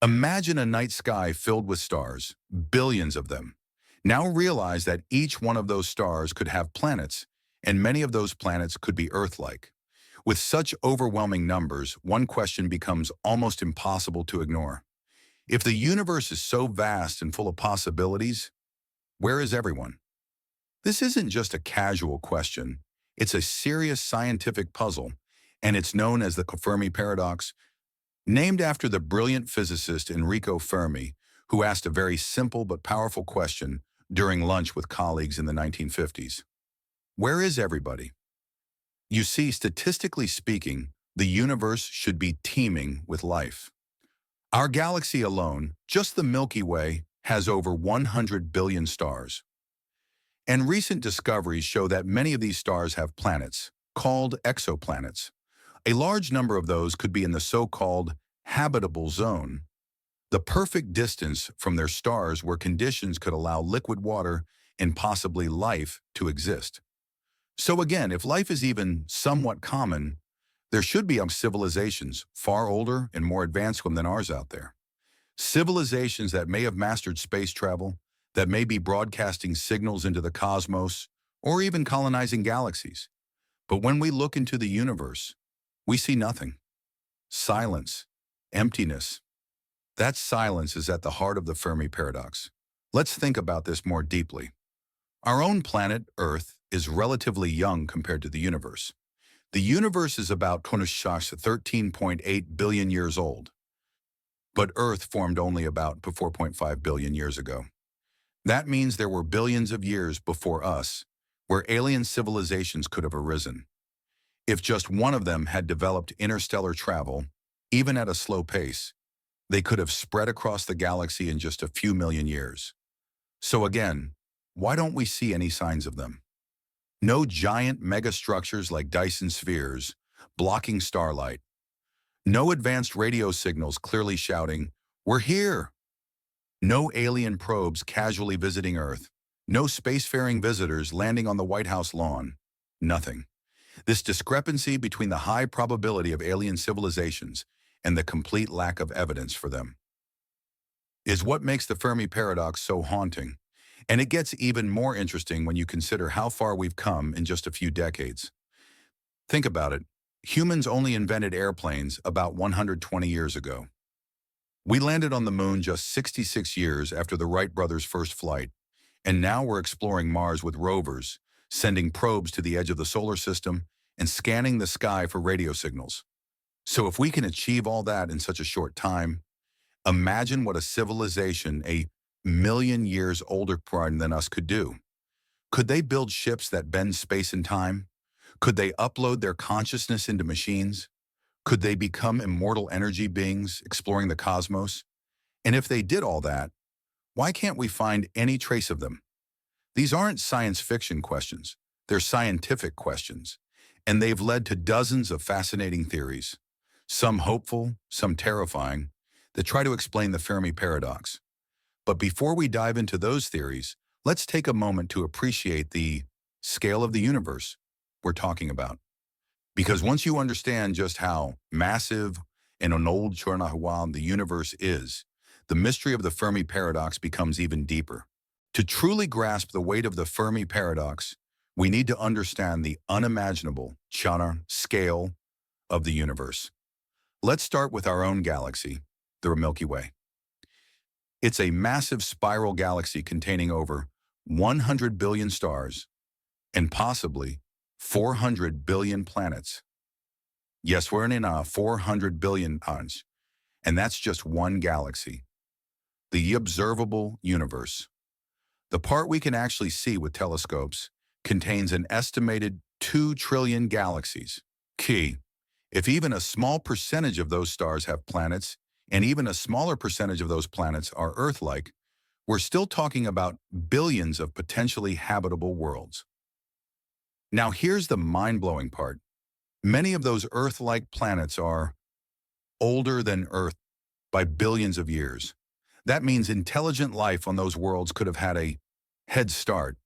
Imagine a night sky filled with stars, billions of them. Now realize that each one of those stars could have planets, and many of those planets could be Earth-like. With such overwhelming numbers, one question becomes almost impossible to ignore. If the universe is so vast and full of possibilities, where is everyone? This isn't just a casual question. It's a serious scientific puzzle, and it's known as the Fermi Paradox, named after the brilliant physicist Enrico Fermi, who asked a very simple but powerful question during lunch with colleagues in the 1950s. Where is everybody? You see, statistically speaking, the universe should be teeming with life. Our galaxy alone, just the Milky Way, has over 100 billion stars. And recent discoveries show that many of these stars have planets, called exoplanets. A large number of those could be in the so-called habitable zone, the perfect distance from their stars where conditions could allow liquid water and possibly life to exist. So again, if life is even somewhat common, there should be civilizations far older and more advanced than ours out there. Civilizations that may have mastered space travel, that may be broadcasting signals into the cosmos, or even colonizing galaxies. But when we look into the universe, we see nothing. Silence, emptiness. That silence is at the heart of the Fermi Paradox. Let's think about this more deeply. Our own planet, Earth, is relatively young compared to the universe. The universe is about 13.8 billion years old, but Earth formed only about 4.5 billion years ago. That means there were billions of years before us, where alien civilizations could have arisen. If just one of them had developed interstellar travel, even at a slow pace, they could have spread across the galaxy in just a few million years. So again, why don't we see any signs of them? No giant megastructures like Dyson spheres blocking starlight. No advanced radio signals clearly shouting, "We're here!" No alien probes casually visiting Earth. No spacefaring visitors landing on the White House lawn. Nothing. This discrepancy between the high probability of alien civilizations and the complete lack of evidence for them is what makes the Fermi Paradox so haunting. And it gets even more interesting when you consider how far we've come in just a few decades. Think about it. Humans only invented airplanes about 120 years ago. We landed on the moon just 66 years after the Wright brothers' first flight, and now we're exploring Mars with rovers, sending probes to the edge of the solar system and scanning the sky for radio signals. So if we can achieve all that in such a short time, imagine what a civilization a million years older than us could do. Could they build ships that bend space and time? Could they upload their consciousness into machines? Could they become immortal energy beings exploring the cosmos? And if they did all that, why can't we find any trace of them? These aren't science fiction questions. They're scientific questions. And they've led to dozens of fascinating theories, some hopeful, some terrifying, that try to explain the Fermi Paradox. But before we dive into those theories, let's take a moment to appreciate the scale of the universe we're talking about. Because once you understand just how massive and an old Chornahawan the universe is, the mystery of the Fermi Paradox becomes even deeper. To truly grasp the weight of the Fermi Paradox, we need to understand the unimaginable scale of the universe. Let's start with our own galaxy, the Milky Way. It's a massive spiral galaxy containing over 100 billion stars and possibly 400 billion planets. Yes, we're in a 400 billion tons, and that's just one galaxy. The observable universe. The part we can actually see with telescopes contains an estimated 2 trillion galaxies. Key, if even a small percentage of those stars have planets, and even a smaller percentage of those planets are Earth-like, we're still talking about billions of potentially habitable worlds. Now here's the mind-blowing part. Many of those Earth-like planets are older than Earth by billions of years. That means intelligent life on those worlds could have had a head start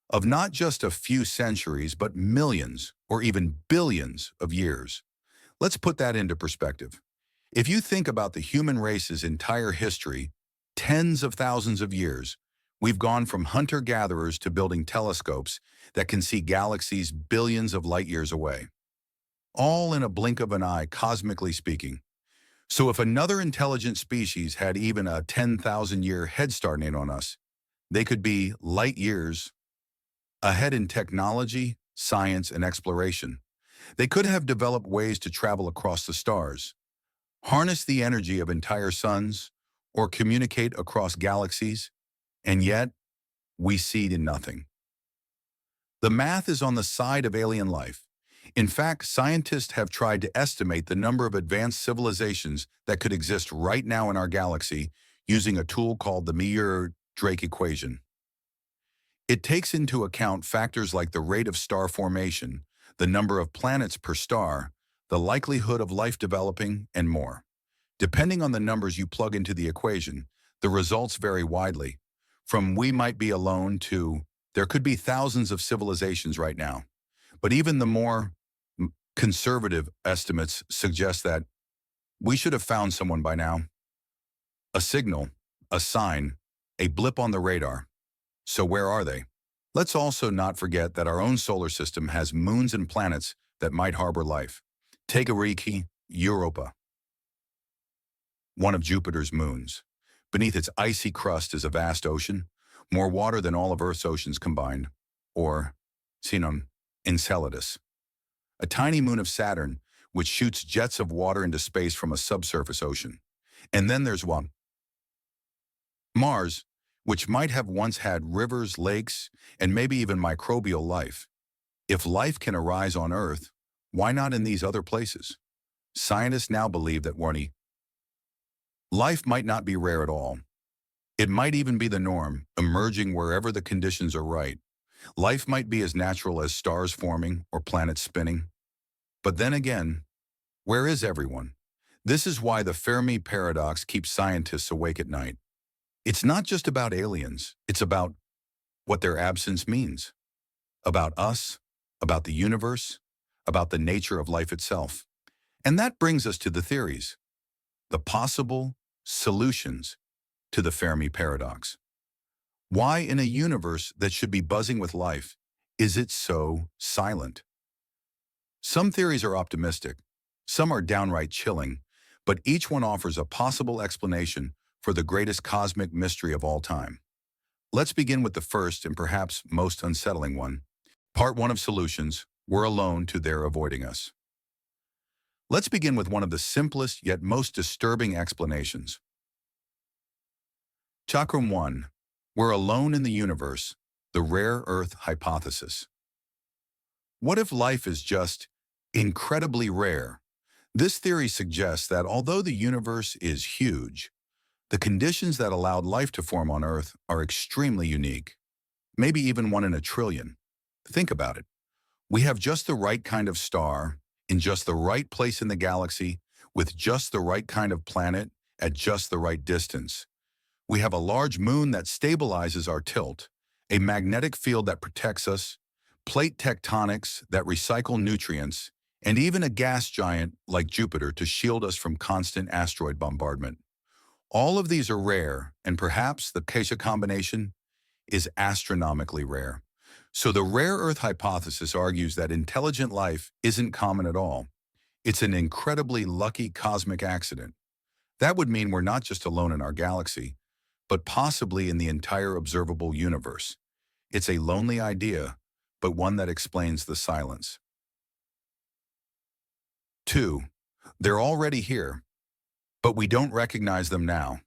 of not just a few centuries, but millions or even billions of years. Let's put that into perspective. If you think about the human race's entire history, tens of thousands of years, we've gone from hunter-gatherers to building telescopes that can see galaxies billions of light years away, all in a blink of an eye, cosmically speaking. So if another intelligent species had even a 10,000-year head start in on us, they could be light years ahead in technology, science, and exploration. They could have developed ways to travel across the stars, harness the energy of entire suns, or communicate across galaxies, and yet we see nothing. The math is on the side of alien life. In fact, scientists have tried to estimate the number of advanced civilizations that could exist right now in our galaxy using a tool called the Meyer-Drake equation. It takes into account factors like the rate of star formation, the number of planets per star, the likelihood of life developing, and more. Depending on the numbers you plug into the equation, the results vary widely, from we might be alone to there could be thousands of civilizations right now. But even the more conservative estimates suggest that we should have found someone by now. A signal, a sign, a blip on the radar. So where are they? Let's also not forget that our own solar system has moons and planets that might harbor life. Take Ariki, Europa, one of Jupiter's moons. Beneath its icy crust is a vast ocean, more water than all of Earth's oceans combined. Or, Sinon, Enceladus, a tiny moon of Saturn which shoots jets of water into space from a subsurface ocean. And then there's one, Mars, which might have once had rivers, lakes, and maybe even microbial life. If life can arise on Earth, why not in these other places? Scientists now believe that life might not be rare at all. It might even be the norm, emerging wherever the conditions are right. Life might be as natural as stars forming or planets spinning. But then again, where is everyone? This is why the Fermi Paradox keeps scientists awake at night. It's not just about aliens, it's about what their absence means. About us, about the universe, about the nature of life itself. And that brings us to the theories, the possible solutions to the Fermi Paradox. Why in a universe that should be buzzing with life, is it so silent? Some theories are optimistic, some are downright chilling, but each one offers a possible explanation for the greatest cosmic mystery of all time. Let's begin with the first and perhaps most unsettling one. Part 1 of Solutions, We're Alone to Their Avoiding Us. Let's begin with one of the simplest yet most disturbing explanations. Chakram 1. We're alone in the universe, the rare Earth hypothesis. What if life is just incredibly rare? This theory suggests that although the universe is huge, the conditions that allowed life to form on Earth are extremely unique, maybe even 1 in a trillion. Think about it. We have just the right kind of star, in just the right place in the galaxy, with just the right kind of planet, at just the right distance. We have a large moon that stabilizes our tilt, a magnetic field that protects us, plate tectonics that recycle nutrients, and even a gas giant like Jupiter to shield us from constant asteroid bombardment. All of these are rare, and perhaps the Kesha combination is astronomically rare. So the rare Earth hypothesis argues that intelligent life isn't common at all. It's an incredibly lucky cosmic accident. That would mean we're not just alone in our galaxy, but possibly in the entire observable universe. It's a lonely idea, but one that explains the silence. 2. They're already here, but we don't recognize them now.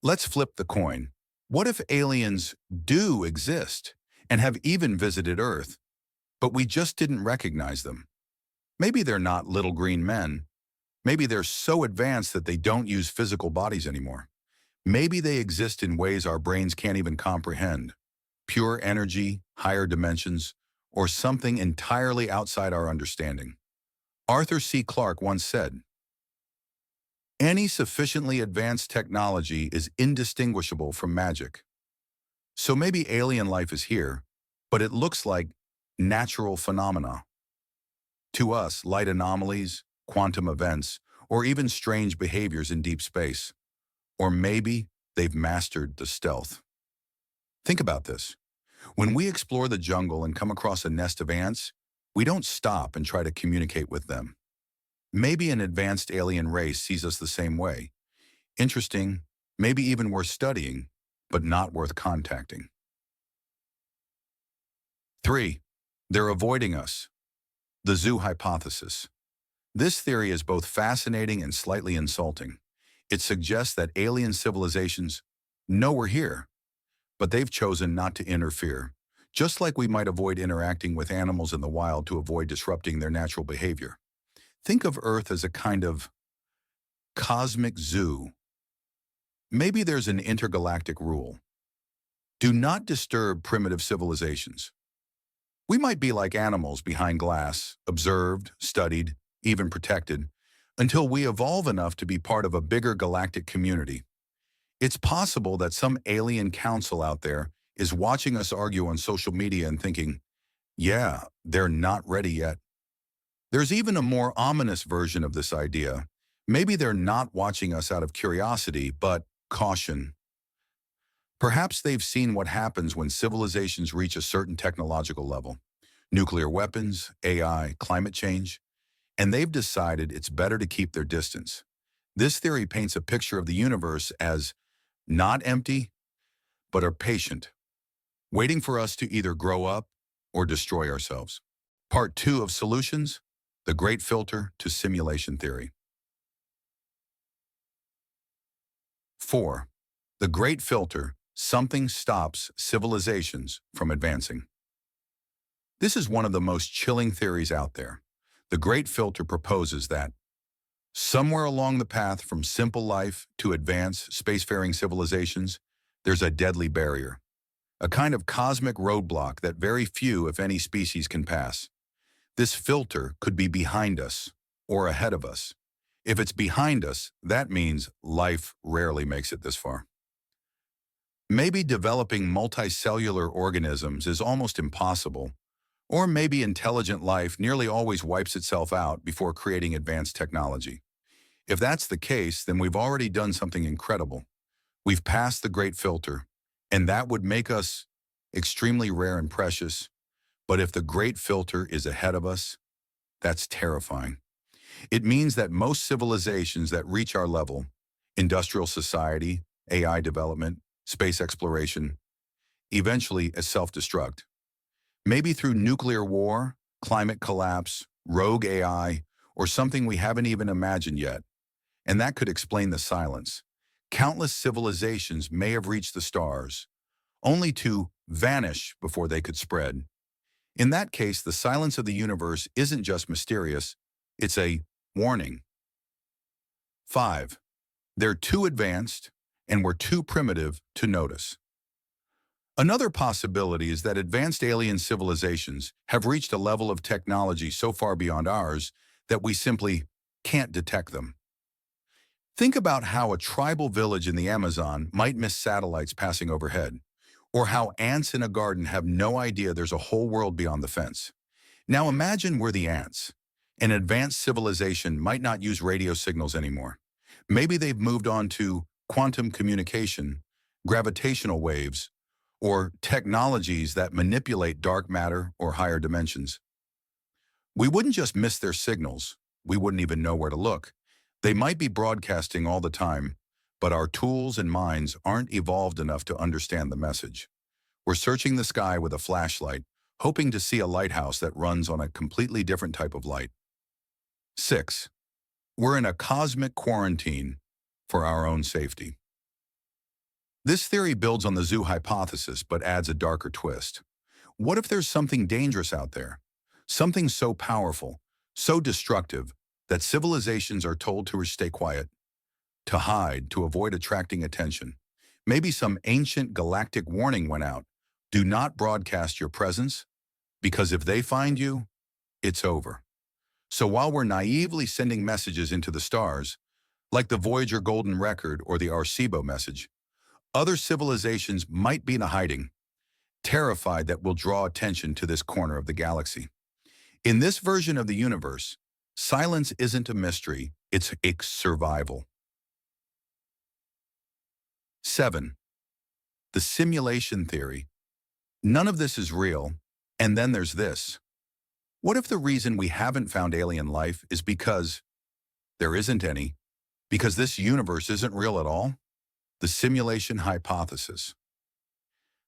Let's flip the coin. What if aliens do exist and have even visited Earth, but we just didn't recognize them? Maybe they're not little green men. Maybe they're so advanced that they don't use physical bodies anymore. Maybe they exist in ways our brains can't even comprehend. Pure energy, higher dimensions, or something entirely outside our understanding. Arthur C. Clarke once said, "Any sufficiently advanced technology is indistinguishable from magic." So maybe alien life is here, but it looks like natural phenomena. To us, light anomalies, quantum events, or even strange behaviors in deep space. Or maybe they've mastered the stealth. Think about this. When we explore the jungle and come across a nest of ants, we don't stop and try to communicate with them. Maybe an advanced alien race sees us the same way. Interesting, maybe even worth studying, but not worth contacting. 3. They're avoiding us. The zoo hypothesis. This theory is both fascinating and slightly insulting. It suggests that alien civilizations know we're here, but they've chosen not to interfere, just like we might avoid interacting with animals in the wild to avoid disrupting their natural behavior. Think of Earth as a kind of cosmic zoo. Maybe there's an intergalactic rule. Do not disturb primitive civilizations. We might be like animals behind glass, observed, studied, even protected, until we evolve enough to be part of a bigger galactic community. It's possible that some alien council out there is watching us argue on social media and thinking, yeah, they're not ready yet. There's even a more ominous version of this idea. Maybe they're not watching us out of curiosity, but caution. Perhaps they've seen what happens when civilizations reach a certain technological level. Nuclear weapons, AI, climate change, and they've decided it's better to keep their distance. This theory paints a picture of the universe as not empty, but are patient, waiting for us to either grow up or destroy ourselves. Part 2 of Solutions, the Great Filter to Simulation Theory. 4. The Great Filter, something stops civilizations from advancing. This is one of the most chilling theories out there. The Great Filter proposes that somewhere along the path from simple life to advanced spacefaring civilizations, there's a deadly barrier, a kind of cosmic roadblock that very few, if any, species can pass. This filter could be behind us or ahead of us. If it's behind us, that means life rarely makes it this far. Maybe developing multicellular organisms is almost impossible, or maybe intelligent life nearly always wipes itself out before creating advanced technology. If that's the case, then we've already done something incredible. We've passed the Great Filter, and that would make us extremely rare and precious. But if the Great Filter is ahead of us, that's terrifying. It means that most civilizations that reach our level, industrial society, AI development, space exploration, eventually self-destruct. Maybe through nuclear war, climate collapse, rogue AI, or something we haven't even imagined yet. And that could explain the silence. Countless civilizations may have reached the stars, only to vanish before they could spread. In that case, the silence of the universe isn't just mysterious, it's a warning. 5. They're too advanced, and we're too primitive to notice. Another possibility is that advanced alien civilizations have reached a level of technology so far beyond ours that we simply can't detect them. Think about how a tribal village in the Amazon might miss satellites passing overhead, or how ants in a garden have no idea there's a whole world beyond the fence. Now imagine we're the ants. An advanced civilization might not use radio signals anymore. Maybe they've moved on to quantum communication, gravitational waves, or technologies that manipulate dark matter or higher dimensions. We wouldn't just miss their signals, we wouldn't even know where to look. They might be broadcasting all the time, but our tools and minds aren't evolved enough to understand the message. We're searching the sky with a flashlight, hoping to see a lighthouse that runs on a completely different type of light. 6. We're in a cosmic quarantine for our own safety. This theory builds on the zoo hypothesis but adds a darker twist. What if there's something dangerous out there? Something so powerful, so destructive, that civilizations are told to stay quiet, to hide, to avoid attracting attention. Maybe some ancient galactic warning went out. Do not broadcast your presence, because if they find you, it's over. So while we're naively sending messages into the stars, like the Voyager Golden Record or the Arecibo message, other civilizations might be in hiding, terrified that we'll draw attention to this corner of the galaxy. In this version of the universe, Silence isn't a mystery, it's a survival. 7. The simulation theory. None of this is real, and then there's this. What if the reason we haven't found alien life is because there isn't any, because this universe isn't real at all? The simulation hypothesis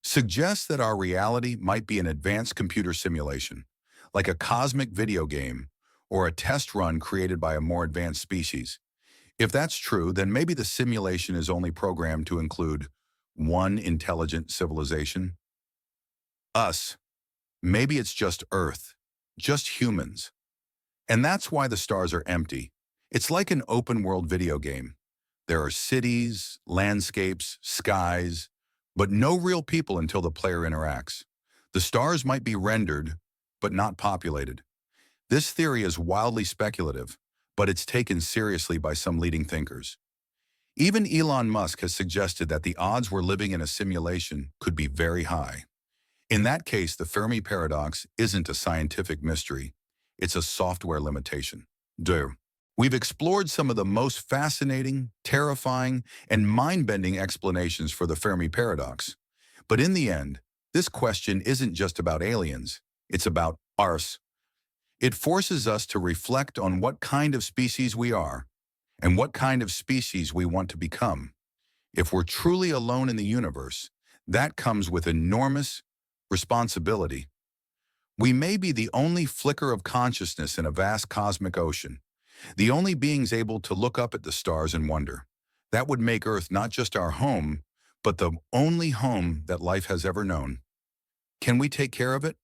suggests that our reality might be an advanced computer simulation, like a cosmic video game or a test run created by a more advanced species. If that's true, then maybe the simulation is only programmed to include one intelligent civilization, us. Maybe it's just Earth, just humans. And that's why the stars are empty. It's like an open-world video game. There are cities, landscapes, skies, but no real people until the player interacts. The stars might be rendered, but not populated. This theory is wildly speculative, but it's taken seriously by some leading thinkers. Even Elon Musk has suggested that the odds we're living in a simulation could be very high. In that case, the Fermi Paradox isn't a scientific mystery, it's a software limitation. We've explored some of the most fascinating, terrifying, and mind-bending explanations for the Fermi Paradox. But in the end, this question isn't just about aliens, it's about us. It forces us to reflect on what kind of species we are and what kind of species we want to become. If we're truly alone in the universe, that comes with enormous responsibility. We may be the only flicker of consciousness in a vast cosmic ocean, the only beings able to look up at the stars and wonder. That would make Earth not just our home, but the only home that life has ever known. Can we take care of it?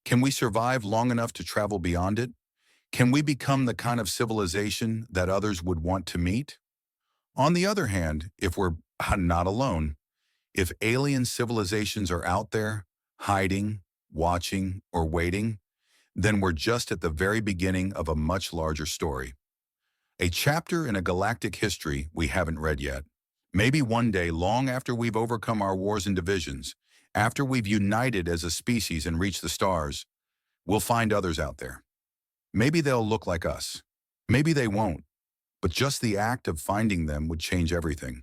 Can we survive long enough to travel beyond it? Can we become the kind of civilization that others would want to meet? On the other hand, if we're not alone, if alien civilizations are out there, hiding, watching, or waiting, then we're just at the very beginning of a much larger story. A chapter in a galactic history we haven't read yet. Maybe one day, long after we've overcome our wars and divisions, after we've united as a species and reached the stars, we'll find others out there. Maybe they'll look like us. Maybe they won't. But just the act of finding them would change everything.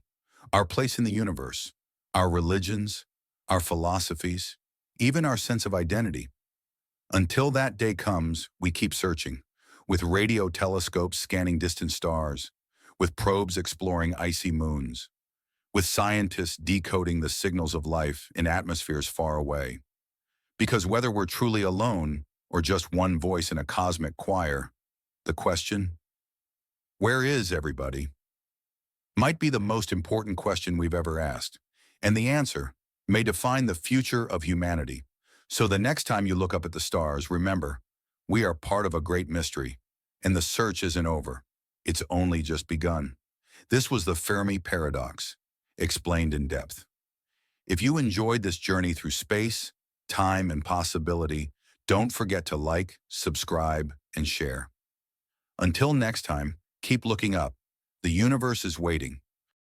Our place in the universe, our religions, our philosophies, even our sense of identity. Until that day comes, we keep searching, with radio telescopes scanning distant stars, with probes exploring icy moons, with scientists decoding the signals of life in atmospheres far away. Because whether we're truly alone or just one voice in a cosmic choir, the question, where is everybody, might be the most important question we've ever asked, and the answer may define the future of humanity. So the next time you look up at the stars, remember, we are part of a great mystery, and the search isn't over. It's only just begun. This was the Fermi Paradox, explained in depth. If you enjoyed this journey through space, time, and possibility, don't forget to like, subscribe, and share. Until next time, keep looking up. The universe is waiting.